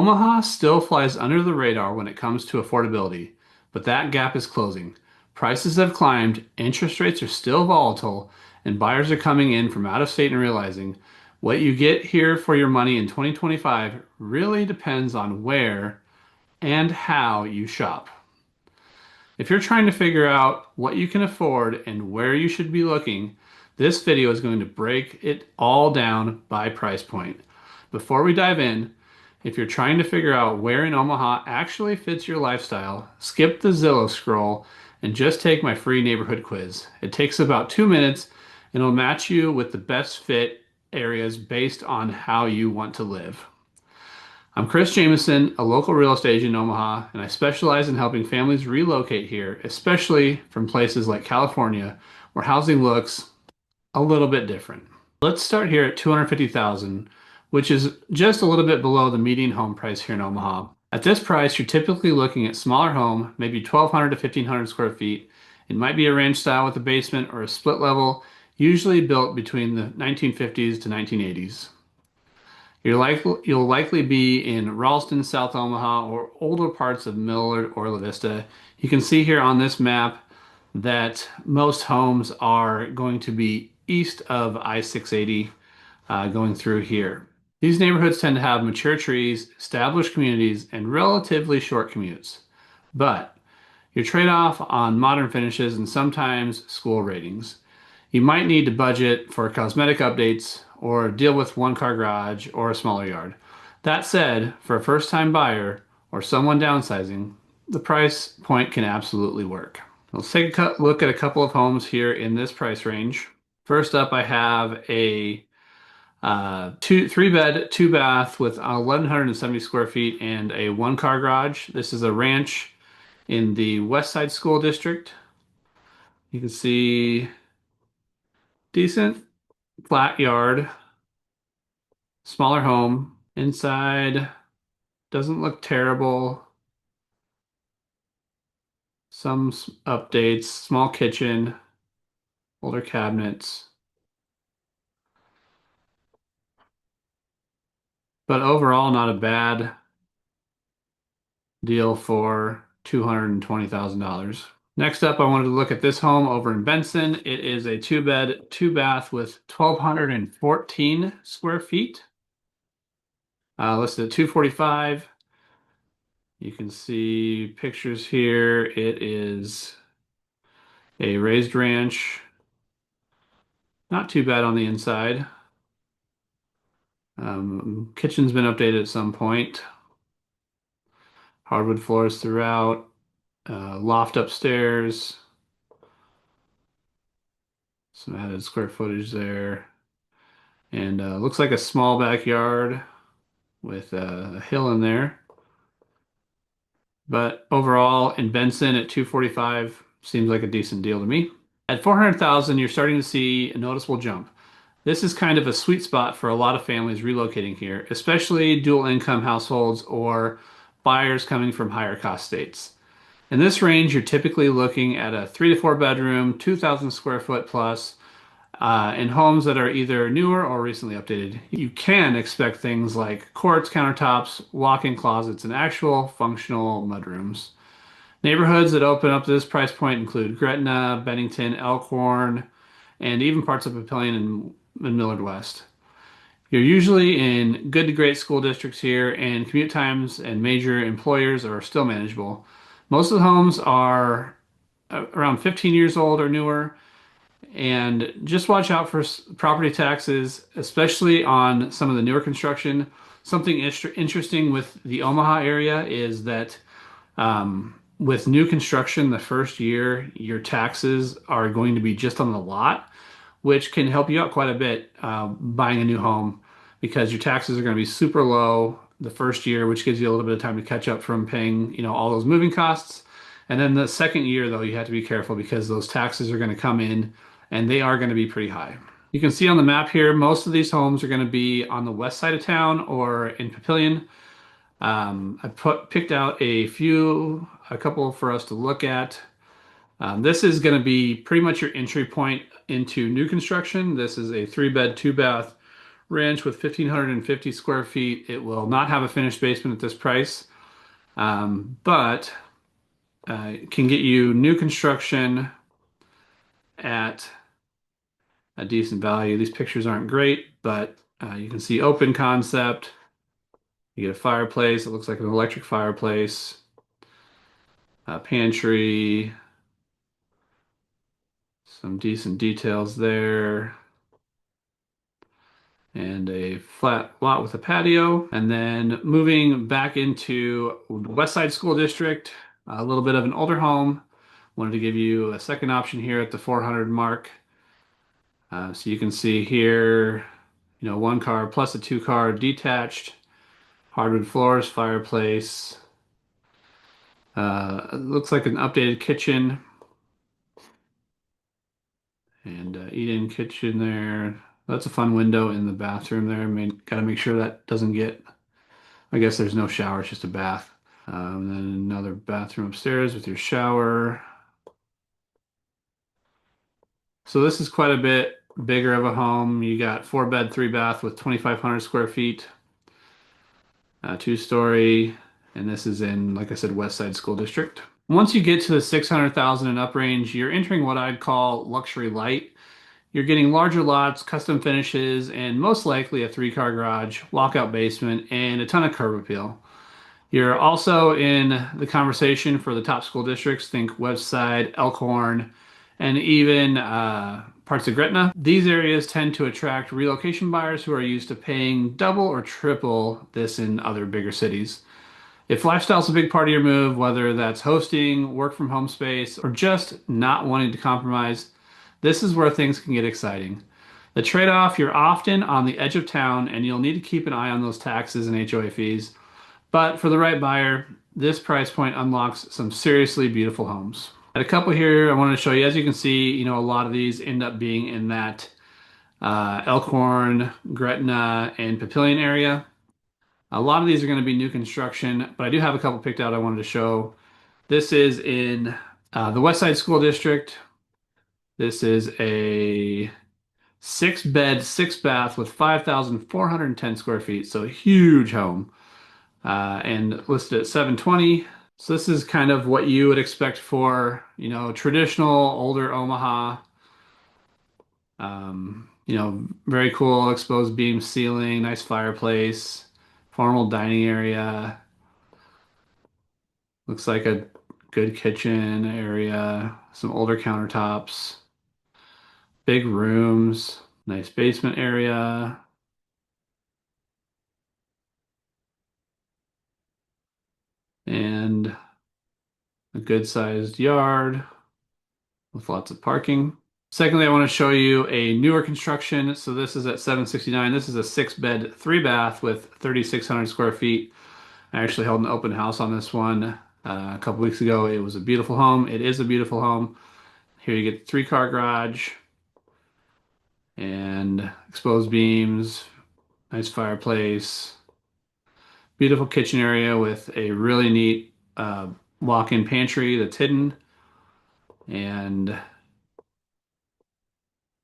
Omaha still flies under the radar when it comes to affordability, but that gap is closing. Prices have climbed, interest rates are still volatile, and buyers are coming in from out of state and realizing what you get here for your money in 2025 really depends on where and how you shop. If you're trying to figure out what you can afford and where you should be looking, this video is going to break it all down by price point. Before we dive in, if you're trying to figure out where in Omaha actually fits your lifestyle, skip the Zillow scroll and just take my free neighborhood quiz. It takes about 2 minutes and it'll match you with the best fit areas based on how you want to live. I'm Chris Jameson, a local real estate agent in Omaha, and I specialize in helping families relocate here, especially from places like California, where housing looks a little bit different. Let's start here at 250,000, which is just a little bit below the median home price here in Omaha. At this price, you're typically looking at smaller home, maybe 1,200 to 1,500 square feet. It might be a ranch style with a basement or a split level, usually built between the 1950s to 1980s. You'll likely be in Ralston, South Omaha, or older parts of Millard or La Vista. You can see here on this map that most homes are going to be east of I-680 going through here. These neighborhoods tend to have mature trees, established communities, and relatively short commutes. But your trade-off on modern finishes and sometimes school ratings. You might need to budget for cosmetic updates or deal with one-car garage or a smaller yard. That said, for a first-time buyer or someone downsizing, the price point can absolutely work. Let's take a look at a couple of homes here in this price range. First up, I have a three bed, two bath with 1,170 square feet and a one-car garage. This is a ranch in the West Side School District. You can see decent flat yard, smaller home. Inside doesn't look terrible. Some updates, small kitchen, older cabinets. But overall, not a bad deal for $220,000. Next up, I wanted to look at this home over in Benson. It is a two bed, two bath with 1,214 square feet. Listed at 245. You can see pictures here. It is a raised ranch. Not too bad on the inside. Kitchen's been updated at some point. Hardwood floors throughout. Loft upstairs. Some added square footage there. And looks like a small backyard with a hill in there. But overall, in Benson at 245 seems like a decent deal to me. At 400,000, you're starting to see a noticeable jump. This is kind of a sweet spot for a lot of families relocating here, especially dual income households or buyers coming from higher cost states. In this range, you're typically looking at a 3 to 4 bedroom, 2,000 square foot plus, in homes that are either newer or recently updated. You can expect things like quartz countertops, walk-in closets, and actual functional mudrooms. Neighborhoods that open up to this price point include Gretna, Bennington, Elkhorn, and even parts of Papillion and Millard West. You're usually in good to great school districts here, and commute times and major employers are still manageable. Most of the homes are around 15 years old or newer, and just watch out for property taxes, especially on some of the newer construction. Something interesting with the Omaha area is that with new construction, the first year, your taxes are going to be just on the lot, which can help you out quite a bit buying a new home because your taxes are going to be super low the first year, which gives you a little bit of time to catch up from paying, all those moving costs. And then the second year, though, you have to be careful because those taxes are going to come in and they are going to be pretty high. You can see on the map here, most of these homes are going to be on the west side of town or in Papillion. I picked out a couple for us to look at. This is going to be pretty much your entry point into new construction. This is a 3 bed, 2 bath ranch with 1,550 square feet. It will not have a finished basement at this price, but can get you new construction at a decent value. These pictures aren't great, but you can see open concept. You get a fireplace. It looks like an electric fireplace, a pantry, some decent details there, and a flat lot with a patio. And then moving back into West Side School District, a little bit of an older home. Wanted to give you a second option here at the 400 mark. So you can see here, one car plus a two car detached, hardwood floors, fireplace. It looks like an updated kitchen and eat-in kitchen there. That's a fun window in the bathroom there. I mean, got to make sure that doesn't get, I guess there's no shower, it's just a bath. And then another bathroom upstairs with your shower. So this is quite a bit bigger of a home. You got 4 bed, 3 bath with 2,500 square feet, 2-story, and this is in, like I said, West Side School District. Once you get to the 600,000 and up range, you're entering what I'd call luxury light. You're getting larger lots, custom finishes, and most likely a 3-car garage, walkout basement, and a ton of curb appeal. You're also in the conversation for the top school districts. Think Westside, Elkhorn, and even parts of Gretna. These areas tend to attract relocation buyers who are used to paying double or triple this in other bigger cities. If lifestyle's a big part of your move, whether that's hosting, work from home space, or just not wanting to compromise, this is where things can get exciting. The trade-off, you're often on the edge of town and you'll need to keep an eye on those taxes and HOA fees. But for the right buyer, this price point unlocks some seriously beautiful homes. At a couple here I wanted to show you. As you can see, a lot of these end up being in that Elkhorn, Gretna, and Papillion area. A lot of these are going to be new construction, but I do have a couple picked out I wanted to show. This is in the West Side School District. This is a 6-bed, 6-bath with 5,410 square feet, so a huge home, and listed at 720. So this is kind of what you would expect for, traditional older Omaha. Very cool exposed beam ceiling, nice fireplace, formal dining area. Looks like a good kitchen area, some older countertops, big rooms, nice basement area, and a good sized yard with lots of parking. Secondly, I want to show you a newer construction. So this is at 769. This is a 6-bed, 3-bath with 3,600 square feet. I actually held an open house on this one a couple weeks ago. It was a beautiful home. It is a beautiful home. Here you get the 3-car garage and exposed beams, nice fireplace, beautiful kitchen area with a really neat walk-in pantry that's hidden, and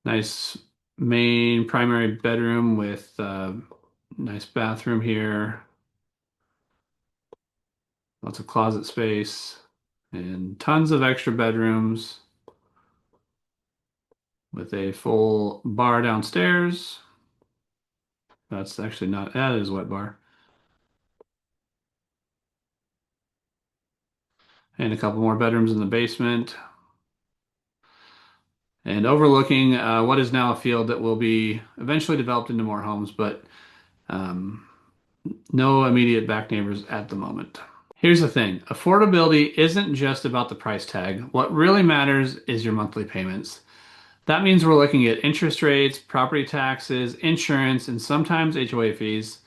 nice main primary bedroom with nice bathroom here, lots of closet space, and tons of extra bedrooms with a full bar downstairs. That's actually not, that is a wet bar. And a couple more bedrooms in the basement. And overlooking what is now a field that will be eventually developed into more homes, but um, no immediate back neighbors at the moment. Here's the thing, affordability isn't just about the price tag. What really matters is your monthly payments. That means we're looking at interest rates, property taxes, insurance, and sometimes HOA fees.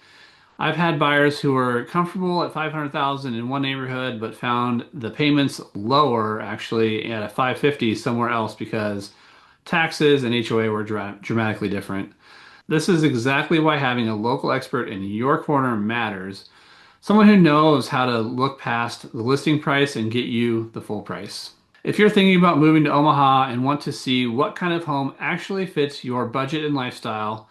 I've had buyers who were comfortable at 500,000 in one neighborhood, but found the payments lower actually at a 550 somewhere else because taxes and HOA were dramatically different. This is exactly why having a local expert in your corner matters. Someone who knows how to look past the listing price and get you the full price. If you're thinking about moving to Omaha and want to see what kind of home actually fits your budget and lifestyle,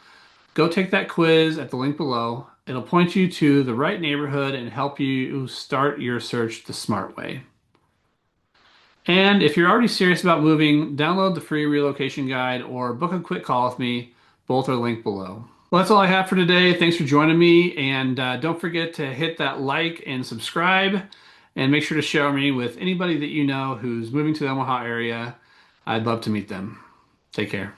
go take that quiz at the link below. It'll point you to the right neighborhood and help you start your search the smart way. And if you're already serious about moving, download the free relocation guide or book a quick call with me. Both are linked below. Well, that's all I have for today. Thanks for joining me. And don't forget to hit that like and subscribe. And make sure to share me with anybody that you know who's moving to the Omaha area. I'd love to meet them. Take care.